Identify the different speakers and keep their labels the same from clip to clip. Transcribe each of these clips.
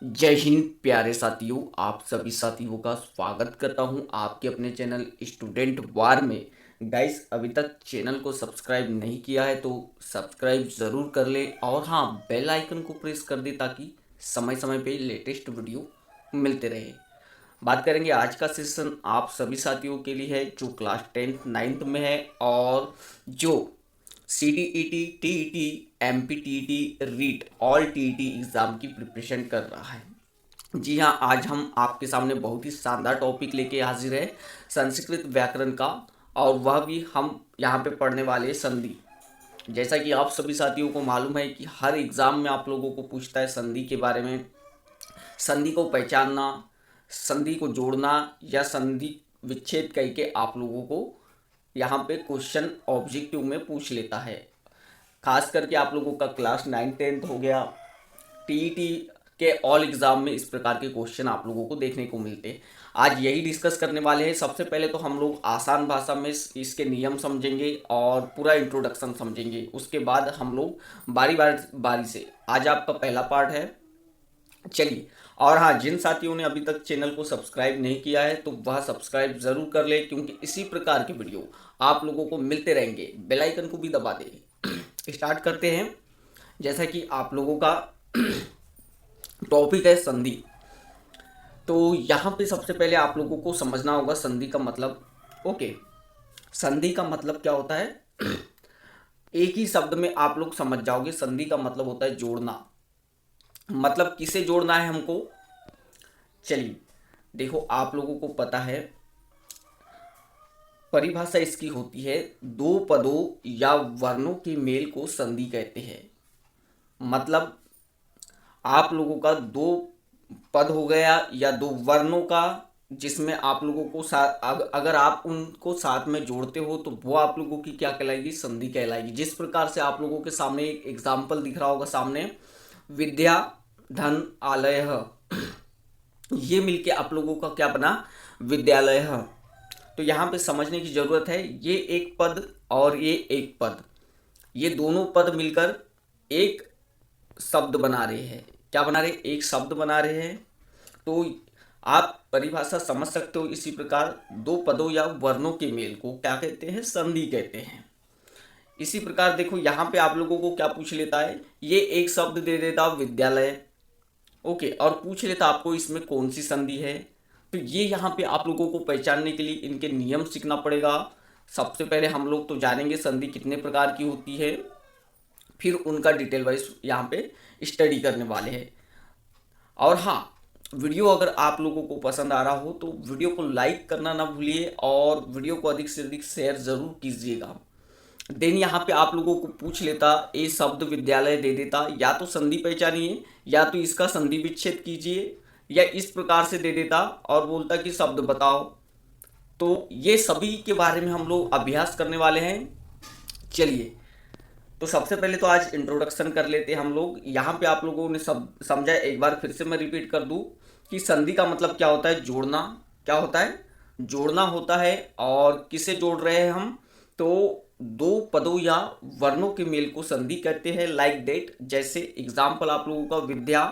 Speaker 1: जय हिंद प्यारे साथियों। आप सभी साथियों का स्वागत करता हूं आपके अपने चैनल स्टूडेंट वार में। गाइस, अभी तक चैनल को सब्सक्राइब नहीं किया है तो सब्सक्राइब ज़रूर कर ले और हाँ, बेल आइकन को प्रेस कर दे ताकि समय समय पे लेटेस्ट वीडियो मिलते रहे। बात करेंगे आज का सेशन आप सभी साथियों के लिए है जो क्लास 10th 9th में है और जो C T E T T E T M P T E T REET all T E T exam की प्रिपरेशन कर रहा है। जी हाँ, आज हम आपके सामने बहुत ही शानदार टॉपिक लेके हाजिर है संस्कृत व्याकरण का। और वह भी हम यहाँ पे पढ़ने वाले हैं संधि। जैसा कि आप सभी साथियों को मालूम है कि हर एग्ज़ाम में आप लोगों को पूछता है संधि के बारे में। संधि को पहचानना, संधि को जोड़ना या संधि विच्छेद करके आप लोगों को यहाँ पे क्वेश्चन ऑब्जेक्टिव में पूछ लेता है। खास करके आप लोगों का क्लास 9 10th हो गया, टीईटी के ऑल एग्जाम में इस प्रकार के क्वेश्चन आप लोगों को देखने को मिलते हैं। आज यही डिस्कस करने वाले हैं। सबसे पहले तो हम लोग आसान भाषा में इसके नियम समझेंगे और पूरा इंट्रोडक्शन समझेंगे। उसके बाद हम लोग बारी बारी से, आज आपका पहला पार्ट है। चलिए, और हाँ, जिन साथियों ने अभी तक चैनल को सब्सक्राइब नहीं किया है तो वह सब्सक्राइब ज़रूर कर ले, क्योंकि इसी प्रकार के वीडियो आप लोगों को मिलते रहेंगे। बेल आइकन को भी दबा दें। स्टार्ट करते हैं। जैसा कि आप लोगों का टॉपिक है संधि, तो यहाँ पे सबसे पहले आप लोगों को समझना होगा संधि का मतलब। ओके, संधि का मतलब क्या होता है एक ही शब्द में आप लोग समझ जाओगे। संधि का मतलब होता है जोड़ना। मतलब किसे जोड़ना है हमको? चलिए देखो, आप लोगों को पता है परिभाषा इसकी होती है दो पदों या वर्णों के मेल को संधि कहते हैं। मतलब आप लोगों का दो पद हो गया या दो वर्णों का, जिसमें आप लोगों को साथ अगर आप उनको साथ में जोड़ते हो तो वो आप लोगों की क्या कहलाएगी? संधि कहलाएगी। जिस प्रकार से आप लोगों के सामने एक एग्जाम्पल दिख रहा होगा सामने, विद्या धन आलय, ये मिलके आप लोगों का क्या बना? विद्यालय। तो यहाँ पे समझने की जरूरत है, ये एक पद और ये एक पद, ये दोनों पद मिलकर एक शब्द बना रहे हैं। क्या बना रहे? एक शब्द बना रहे हैं। तो आप परिभाषा समझ सकते हो इसी प्रकार, दो पदों या वर्णों के मेल को क्या कहते हैं? संधि कहते हैं। इसी प्रकार देखो, यहाँ पे आप लोगों को क्या पूछ लेता है? ये एक शब्द दे देता विद्यालय, ओके, और पूछ लेता आपको इसमें कौन सी संधि है। तो ये यहाँ पे आप लोगों को पहचानने के लिए इनके नियम सीखना पड़ेगा। सबसे पहले हम लोग तो जानेंगे संधि कितने प्रकार की होती है, फिर उनका डिटेल वाइज यहाँ पे स्टडी करने वाले हैं। और हाँ, वीडियो अगर आप लोगों को पसंद आ रहा हो तो वीडियो को लाइक करना ना भूलिए और वीडियो को अधिक से अधिक शेयर ज़रूर कीजिएगा। देन यहाँ पे आप लोगों को पूछ लेता, ए शब्द विद्यालय दे देता, या तो संधि पहचानिए या तो इसका संधि विच्छेद कीजिए, या इस प्रकार से दे देता और बोलता कि शब्द बताओ। तो ये सभी के बारे में हम लोग अभ्यास करने वाले हैं। चलिए, तो सबसे पहले तो आज इंट्रोडक्शन कर लेते हैं हम लोग। यहाँ पे आप लोगों ने सब समझा, एक बार फिर से मैं रिपीट कर दूँ कि संधि का मतलब क्या होता है? जोड़ना। क्या होता है? जोड़ना होता है। और किसे जोड़ रहे हैं हम? तो दो पदों या वर्णों के मेल को संधि कहते हैं। लाइक डेट, जैसे एग्जाम्पल आप लोगों का विद्या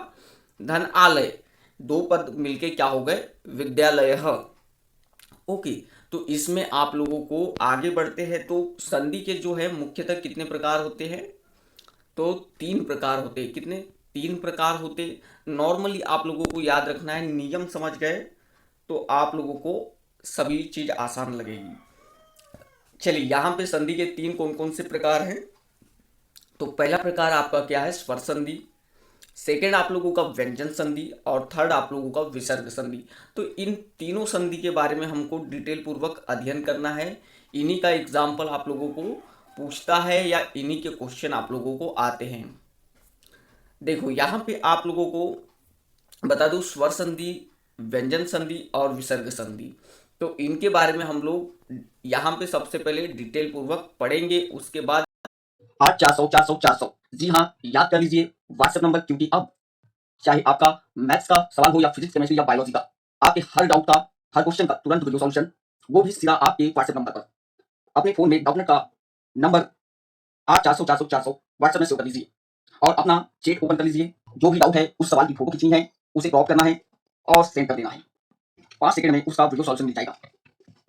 Speaker 1: धन आलय, दो पद मिलके क्या हो गए? विद्यालय। ओके, तो इसमें आप लोगों को आगे बढ़ते हैं। तो संधि के जो है मुख्यतः कितने प्रकार होते हैं? तो तीन प्रकार होते हैं। कितने? तीन प्रकार होते। नॉर्मली आप लोगों को याद रखना है, नियम समझ गए तो आप लोगों को सभी चीज आसान लगेगी। चलिए, यहाँ पे संधि के तीन कौन कौन से प्रकार हैं? तो पहला प्रकार आपका क्या है? स्वर संधि। सेकेंड आप लोगों का व्यंजन संधि और थर्ड आप लोगों का विसर्ग संधि। तो इन तीनों संधि के बारे में हमको डिटेल पूर्वक अध्ययन करना है। इन्हीं का एग्जाम्पल आप लोगों को पूछता है या इन्हीं के क्वेश्चन आप लोगों को आते हैं। देखो, यहाँ पे आप लोगों को बता दूं, स्वर संधि, व्यंजन संधि और विसर्ग संधि, तो इनके बारे में हम लोग यहाँ पे सबसे पहले डिटेल पूर्वक पढ़ेंगे। उसके बाद 8 400 400 400, जी हाँ, याद कर लीजिए व्हाट्सएप नंबर, क्योंकि अब चाहे आपका मैथ्स का सवाल हो या फिजिक्स केमिस्ट्री या बायोलॉजी का, आपके हर डाउट का, हर क्वेश्चन का तुरंत वीडियो सॉल्यूशन, वो भी सीधा आपके व्हाट्सएप नंबर पर। अपने फोन में डॉक्टर का नंबर 8 400 400 400 व्हाट्सएप में सेव कर लीजिए और अपना चैट ओपन कर लीजिए। जो भी डाउट है उस सवाल की फोटो खींचनी है
Speaker 2: उसे क्रॉप करना है और सेंड कर देना है। 5 सेकंड में उसका वीडियो सॉल्यूशन मिल जाएगा।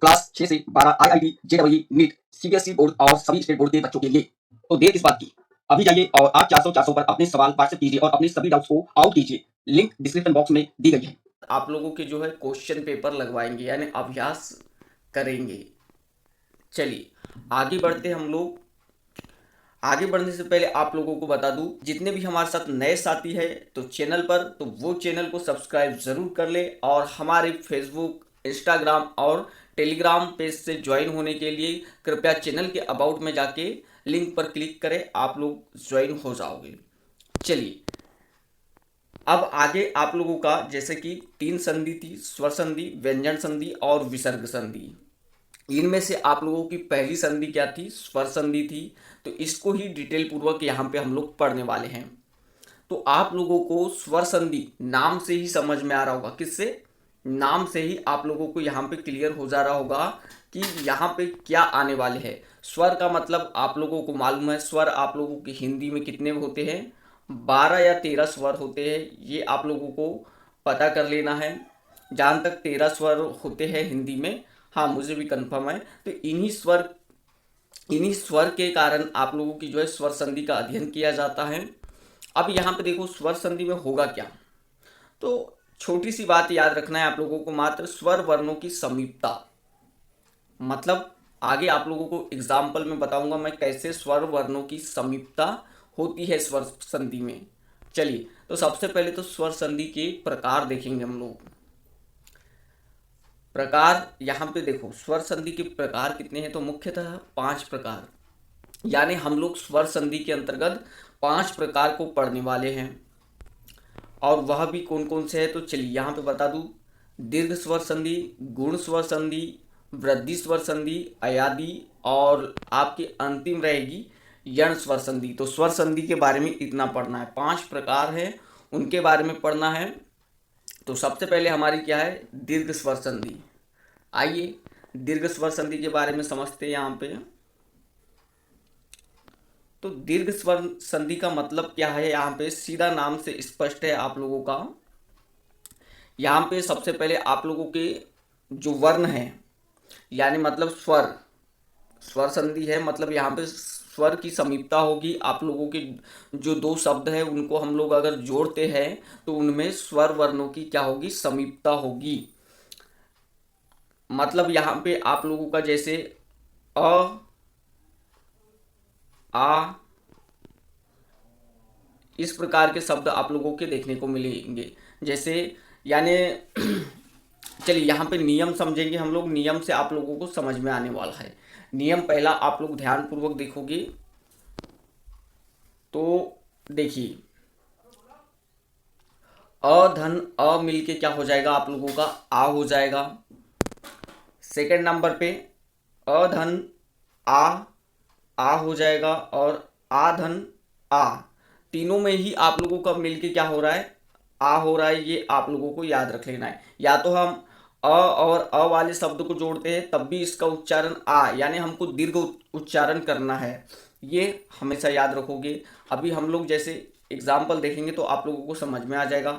Speaker 2: क्लास 6 से 12 IIT JEE NEET CBSE board और सभी स्टेट बोर्ड के बच्चों के लिए। तो देर किस बात की, अभी जाइए और आज 400 पर अपने सवाल व्हाट्सएप कीजिए और अपने सभी डाउट्स को आउट कीजिए। लिंक डिस्क्रिप्शन बॉक्स में दी गई है।
Speaker 1: आप लोगों के जो है क्वेश्चन पेपर लगवाएंगे यानी अभ्यास करेंगे। चलिए आगे बढ़ते हम लोग। आगे बढ़ने से पहले आप लोगों को बता दूं, जितने भी हमारे साथ नए साथी हैं तो चैनल पर, तो वो चैनल को सब्सक्राइब ज़रूर कर ले और हमारे फेसबुक, इंस्टाग्राम और टेलीग्राम पेज से ज्वाइन होने के लिए कृपया चैनल के अबाउट में जाके लिंक पर क्लिक करें, आप लोग ज्वाइन हो जाओगे। चलिए अब आगे आप लोगों का, जैसे कि 3 संधि थी, स्वर संधि, व्यंजन संधि और विसर्ग संधि। इनमें से आप लोगों की पहली संधि क्या थी? स्वर संधि थी। तो इसको ही डिटेल पूर्वक यहाँ पे हम लोग पढ़ने वाले हैं। तो आप लोगों को स्वर संधि नाम से ही समझ में आ रहा होगा। किससे? नाम से ही आप लोगों को यहाँ पे क्लियर हो जा रहा होगा कि यहाँ पे क्या आने वाले हैं। स्वर का मतलब आप लोगों को मालूम है। स्वर आप लोगों की हिंदी में कितने होते हैं? 12 या 13 स्वर होते हैं, ये आप लोगों को पता कर लेना है। जहाँ तक 13 स्वर होते हैं हिंदी में, हाँ मुझे भी कंफर्म है। तो इन्हीं स्वर के कारण आप लोगों की जो है स्वर संधि का अध्ययन किया जाता है। अब यहाँ पे देखो स्वर संधि में होगा क्या। तो छोटी सी बात याद रखना है आप लोगों को, मात्र स्वर वर्णों की समीपता। मतलब आगे आप लोगों को एग्जाम्पल में बताऊंगा मैं कैसे स्वर वर्णों की समीपता होती है स्वर संधि में। चलिए तो सबसे पहले तो स्वर संधि के प्रकार देखेंगे हम लोग। प्रकार यहाँ पे देखो, स्वर संधि के प्रकार कितने हैं? तो मुख्यतः 5 प्रकार, यानी हम लोग स्वर संधि के अंतर्गत 5 प्रकार को पढ़ने वाले हैं। और वह भी कौन कौन से हैं? तो चलिए यहाँ पे बता दूँ। दीर्घ स्वर संधि, गुण स्वर संधि, वृद्धि स्वर संधि, अयादि और आपकी अंतिम रहेगी यण स्वर संधि। तो स्वर संधि के बारे में इतना पढ़ना है। 5 प्रकार है, उनके बारे में पढ़ना है। तो सबसे पहले हमारी क्या है? दीर्घ स्वर संधि। आइए दीर्घ स्वर संधि के बारे में समझते हैं यहाँ पे। तो दीर्घ स्वर संधि का मतलब क्या है? यहाँ पे सीधा नाम से स्पष्ट है आप लोगों का। यहाँ पे सबसे पहले आप लोगों के जो वर्ण है, यानी मतलब स्वर, स्वर संधि है मतलब यहाँ पे स्वर की समीपता होगी। आप लोगों के जो 2 शब्द है उनको हम लोग अगर जोड़ते हैं तो उनमें स्वर वर्णों की क्या होगी? समीपता होगी। मतलब यहाँ पे आप लोगों का जैसे अ, आ, इस प्रकार के शब्द आप लोगों के देखने को मिलेंगे। जैसे यानी चलिए यहाँ पे नियम समझेंगे हम लोग। नियम से आप लोगों को समझ में आने वाला है। नियम पहला आप लोग ध्यान पूर्वक देखोगे तो देखिए, अ धन अ मिलके क्या हो जाएगा? आप लोगों का आ हो जाएगा। सेकंड नंबर पे अ धन आ हो जाएगा और आ धन आ, तीनों में ही आप लोगों का मिलके क्या हो रहा है? आ हो रहा है। ये आप लोगों को याद रख लेना है। या तो हम अ और अ वाले शब्द को जोड़ते हैं तब भी इसका उच्चारण आ, यानी हमको दीर्घ उच्चारण करना है। ये हमेशा याद रखोगे। अभी हम लोग जैसे एग्जाम्पल देखेंगे तो आप लोगों को समझ में आ जाएगा।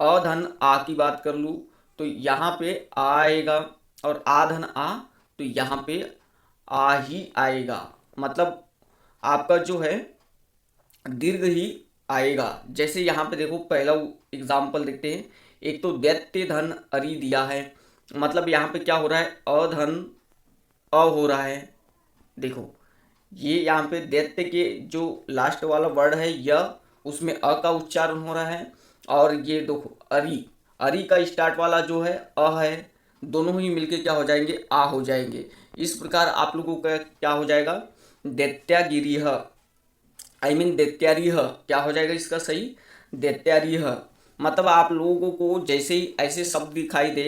Speaker 1: अ धन आ की बात कर लूँ तो यहाँ पे आ आएगा और आ धन आ तो यहाँ पे आ ही आएगा। मतलब आपका जो है दीर्घ ही आएगा। जैसे यहाँ पे देखो पहला एग्जाम्पल देखते हैं। एक तो दैत्य धन अरि दिया है, मतलब यहाँ पे क्या हो रहा है? अधन अ हो रहा है। देखो ये यहाँ पे दैत्य के जो लास्ट वाला वर्ड है य, उसमें अ का उच्चारण हो रहा है। और ये देखो अरि, अरि का स्टार्ट वाला जो है अ है, दोनों ही मिलके क्या हो जाएंगे? आ हो जाएंगे। इस प्रकार आप लोगों का क्या हो जाएगा? दैत्यागिरिह, आई मीन दैत्यारिह क्या हो जाएगा इसका सही? दैत्यारिह। मतलब आप लोगों को जैसे ही ऐसे शब्द दिखाई दे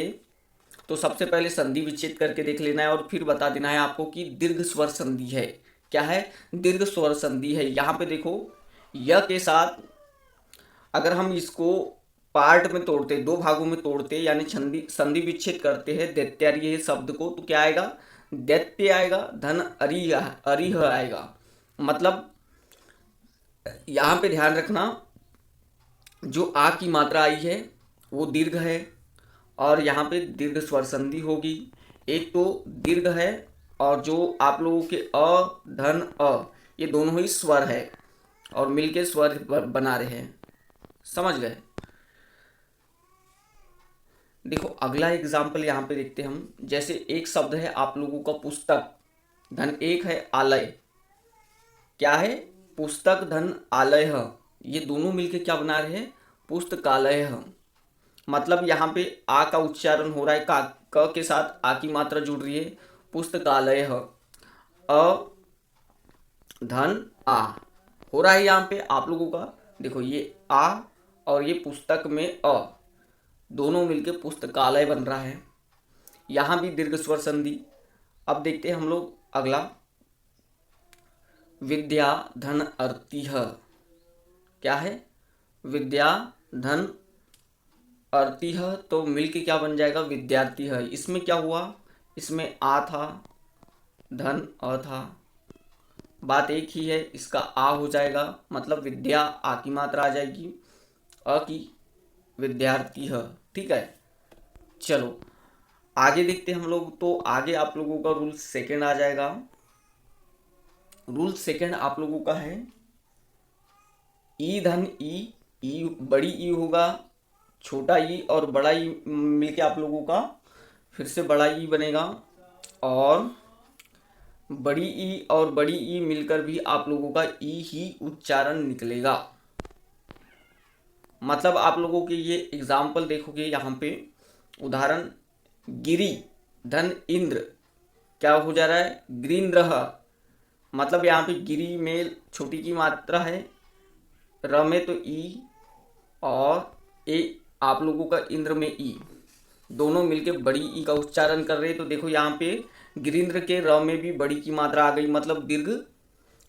Speaker 1: तो सबसे पहले संधि विच्छेद करके देख लेना है और फिर बता देना है आपको कि दीर्घ स्वर संधि है। क्या है? दीर्घ स्वर संधि है। यहाँ पे देखो य के साथ अगर हम इसको पार्ट में तोड़ते, 2 भागों में तोड़ते, यानी संधि संधि विच्छेद करते हैं दैत्यारिह शब्द को, तो क्या आएगा? दैत्य आएगा, धन अरिह अरिह आएगा। मतलब यहाँ पे ध्यान रखना, जो आ की मात्रा आई है वो दीर्घ है और यहाँ पे दीर्घ स्वर संधि होगी। एक तो दीर्घ है और जो आप लोगों के धन ये दोनों ही स्वर है और मिलके स्वर बना रहे हैं। समझ गए। देखो अगला एग्जाम्पल यहाँ पे देखते हैं हम। जैसे एक शब्द है आप लोगों का पुस्तक, धन एक है आलय। क्या है? पुस्तक धन आलय। ये दोनों मिलके क्या बना रहे हैं? पुस्तकालय। मतलब यहाँ पे आ का उच्चारण हो रहा है, का क के साथ आ की मात्रा जुड़ रही है। पुस्तकालय अ धन आ हो रहा है यहाँ पे आप लोगों का। देखो ये आ और ये पुस्तक में दोनों मिलके पुस्तकालय बन रहा है। यहाँ भी दीर्घ स्वर संधि। अब देखते हैं हम लोग अगला, विद्या धन अर्तिह। क्या है? विद्या धन अर्तिह, तो मिलके क्या बन जाएगा? विद्यार्थी है। इसमें क्या हुआ? इसमें आ था, धन अ था, बात एक ही है। इसका आ हो जाएगा, मतलब विद्या आ की मात्रा आ जाएगी, अ की विद्यार्थी है। ठीक है, चलो आगे देखते हैं हम लोग। तो आगे आप लोगों का रूल सेकंड आ जाएगा। रूल सेकंड आप लोगों का है ई धन ई। ई बड़ी ई होगा, छोटा ई और बड़ा ई मिलके आप लोगों का फिर से बड़ा ई बनेगा, और बड़ी ई और बड़ी ई मिलकर भी आप लोगों का ई ही उच्चारण निकलेगा। मतलब आप लोगों के ये एग्जाम्पल देखोगे यहाँ पे, उदाहरण गिरी धन इंद्र, क्या हो जा रहा है? गिरीन्द्र। मतलब यहाँ पे गिरी में छोटी की मात्रा है, र में तो ई और ए आप लोगों का इंद्र में ई, दोनों मिलके बड़ी ई का उच्चारण कर रहे हैं। तो देखो यहाँ पे गिरीन्द्र के र में भी बड़ी की मात्रा आ गई, मतलब दीर्घ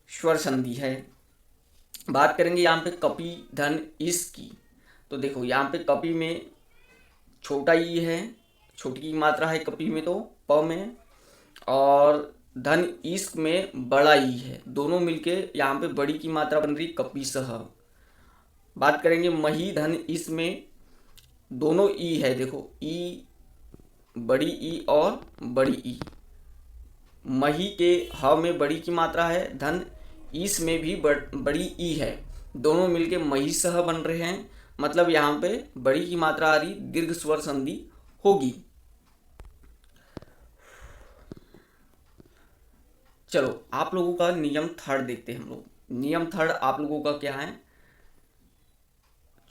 Speaker 1: स्वर संधि है। बात करेंगे यहाँ पे कपि धन इस की। तो देखो यहाँ पे कपि में छोटा ई है, छोटी की मात्रा है कपि में तो प में, और धन इश्क में बड़ा ई है, दोनों मिलके यहाँ पे बड़ी की मात्रा बन रही कपिसह। बात करेंगे मही धन इस में, दोनों ई है। देखो ई, बड़ी ई और बड़ी ई, मही के ह में बड़ी की मात्रा है, धन इस में भी बड़ी ई है, दोनों मिलके महिसह बन रहे हैं। मतलब यहाँ पे बड़ी की मात्रा आ रही, दीर्घ स्वर संधि होगी। चलो आप लोगों का नियम थर्ड देखते हैं हम लोग। नियम थर्ड आप लोगों का क्या है?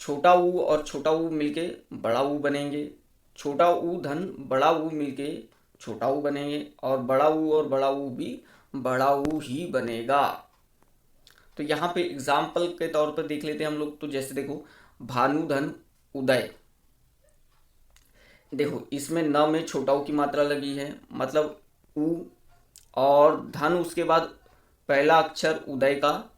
Speaker 1: छोटा ऊ और छोटा ऊ मिलके बड़ा ऊ बनेंगे, छोटा ऊ धन बड़ा ऊ मिलके छोटा ऊ बनेंगे, और बड़ा ऊ और बड़ा ऊ भी बड़ा ऊ ही बनेगा। तो यहाँ पे एग्जाम्पल के तौर पर देख लेते हैं हम लोग। तो जैसे देखो भानु धन उदय, देखो इसमें न में छोटा ऊ की मात्रा लगी है, मतलब ऊ, और धन उसके बाद पहला अक्षर उदय का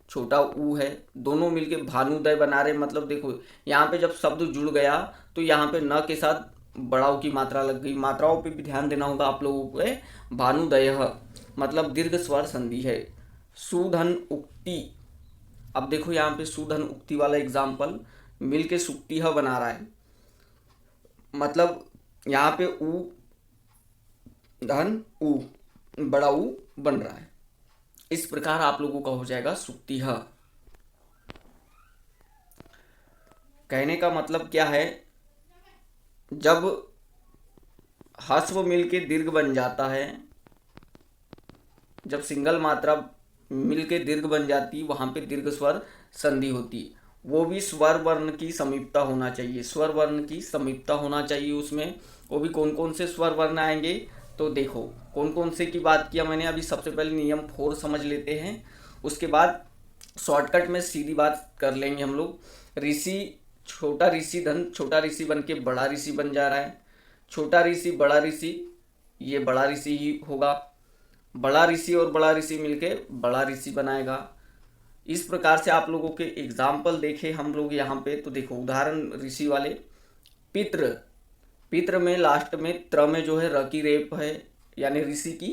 Speaker 1: छोटा ऊ है, दोनों मिलके भानुदय बना रहे। मतलब देखो यहाँ पे जब शब्द जुड़ गया तो यहाँ पे न के साथ बड़ा ऊ की मात्रा लग गई। मात्राओं पे भी ध्यान देना होगा आप लोगों को। भानुदय मतलब दीर्घ स्वर संधि है। सुधन उक्ति, अब देखो यहाँ पे सुधन उक्ति वाला एग्जाम्पल मिलके सुक्ति बना रहा है, मतलब यहाँ पे ऊ धन ऊ बड़ा ऊ बन रहा है। इस प्रकार आप लोगों का हो जाएगा सुक्ति। कहने का मतलब क्या है? जब ह्रस्व मिलके दीर्घ बन जाता है, जब सिंगल मात्रा मिलके दीर्घ बन जाती, वहां पे दीर्घ स्वर संधि होती। वो भी स्वर वर्ण की समीपता होना चाहिए, स्वर वर्ण की समीपता होना चाहिए उसमें। वो भी कौन कौन से स्वर वर्ण आएंगे? तो देखो कौन कौन से की बात किया मैंने अभी। सबसे पहले नियम 4 समझ लेते हैं, उसके बाद शॉर्टकट में सीधी बात कर लेंगे हम लोग। ऋषि, छोटा ऋषि धन छोटा ऋषि बन के बड़ा ऋषि बन जा रहा है। छोटा ऋषि बड़ा ऋषि, ये बड़ा ऋषि ही होगा। बड़ा ऋषि और बड़ा ऋषि मिलके बड़ा ऋषि बनाएगा। इस प्रकार से आप लोगों के एग्जाम्पल देखे हम लोग यहाँ पे। तो देखो उदाहरण ऋषि वाले, पितृ, पितृ में लास्ट में त्र में जो है र की रेप है, यानी ऋषि की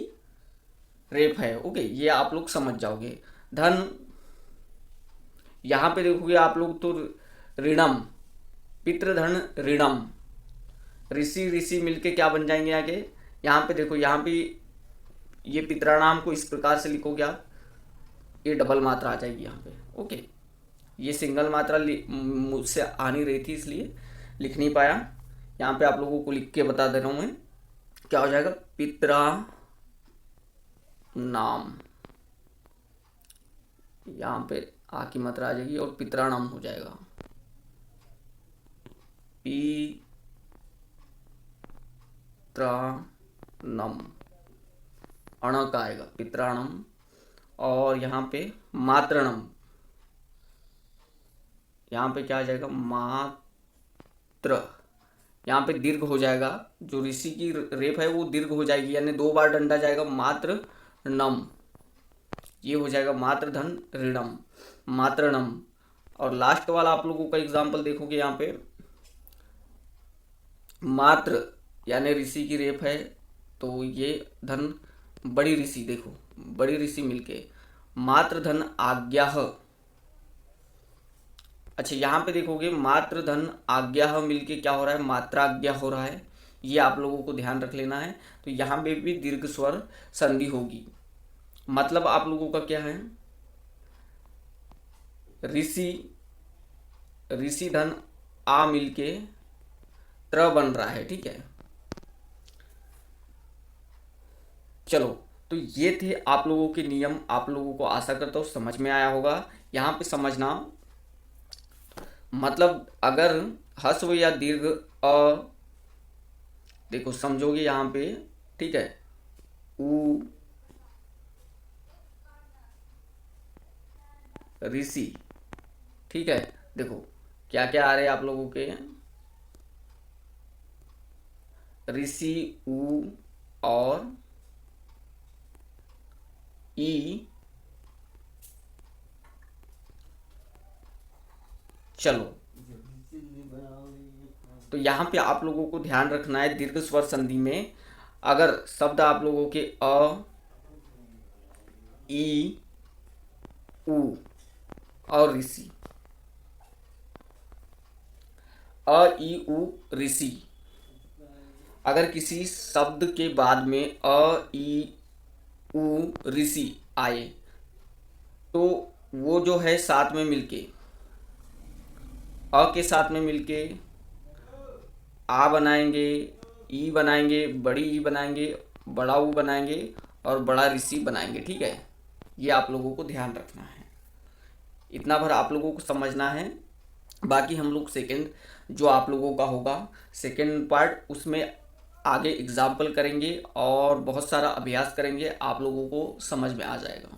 Speaker 1: रेप है। ओके, ये आप लोग समझ जाओगे। धन, यहाँ पे देखोगे आप लोग तो ऋणम, पितृधन ऋणम, ऋषि ऋषि मिलके क्या बन जाएंगे आगे, यहाँ पे देखो, यहाँ पे ये पितराणाम को इस प्रकार से लिखोगे आप, ये डबल मात्रा आ जाएगी यहाँ पे। ओके, ये सिंगल मात्रा मुझसे आ नहीं रही थी इसलिए लिख नहीं पाया। यहाँ पे आप लोगों को लिख के बता दे रहा हूँ मैं, क्या हो जाएगा, पितरा नाम, यहाँ पे आ की मात्रा आ जाएगी और पितरा नाम हो जाएगा, पित्रानम, अण का आएगा पित्राणम, और यहाँ पे मातृणम, यहाँ पे क्या आ जाएगा, मात्र, यहाँ पे दीर्घ हो जाएगा, जो ऋषि की रेप है वो दीर्घ हो जाएगी, यानी 2 बार डंडा जाएगा, मात्र नम, ये हो जाएगा मात्र धन ऋणम, मातृणम। और लास्ट वाला आप लोगों का एग्जाम्पल देखोगे, यहाँ पे मात्र यानी ऋषि की रेप है, तो ये धन बड़ी ऋषि, देखो बड़ी ऋषि मिलके मात्र धन आज्ञा। अच्छा, यहाँ पे देखोगे मात्र धन आज्ञा मिलके क्या हो रहा है, मात्राज्ञा हो रहा है, ये आप लोगों को ध्यान रख लेना है। तो यहाँ पे भी दीर्घ स्वर संधि होगी, मतलब आप लोगों का क्या है, ऋषि ऋषि धन आ मिलके त्र बन रहा है, ठीक है। चलो, तो ये थे आप लोगों के नियम, आप लोगों को आशा करता हूँ समझ में आया होगा। यहाँ पे समझना, मतलब अगर ह्रस्व या दीर्घ देखो समझोगे यहाँ पे, ठीक है, उ ऋषि, ठीक है, देखो क्या क्या आ रहे हैं आप लोगों के, ऋषि, उ और ई। चलो, तो यहाँ पे आप लोगों को ध्यान रखना है, दीर्घ स्वर संधि में अगर शब्द आप लोगों के अ, ई, उ और ऋषि, अ, ई, उ, ऋषि, अगर किसी शब्द के बाद में अ, ई, उ, ऋषि आए, तो वो जो है साथ में मिलके, अ के साथ में मिलके आ बनाएंगे, ई बनाएंगे, बड़ी ई बनाएंगे, बड़ा ऊ बनाएंगे और बड़ा ऋषि बनाएंगे, ठीक है। ये आप लोगों को ध्यान रखना है, इतना भर आप लोगों को समझना है। बाकी हम लोग सेकंड जो आप लोगों का होगा सेकंड पार्ट, उसमें आगे एग्जाम्पल करेंगे और बहुत सारा अभ्यास करेंगे, आप लोगों को समझ में आ जाएगा।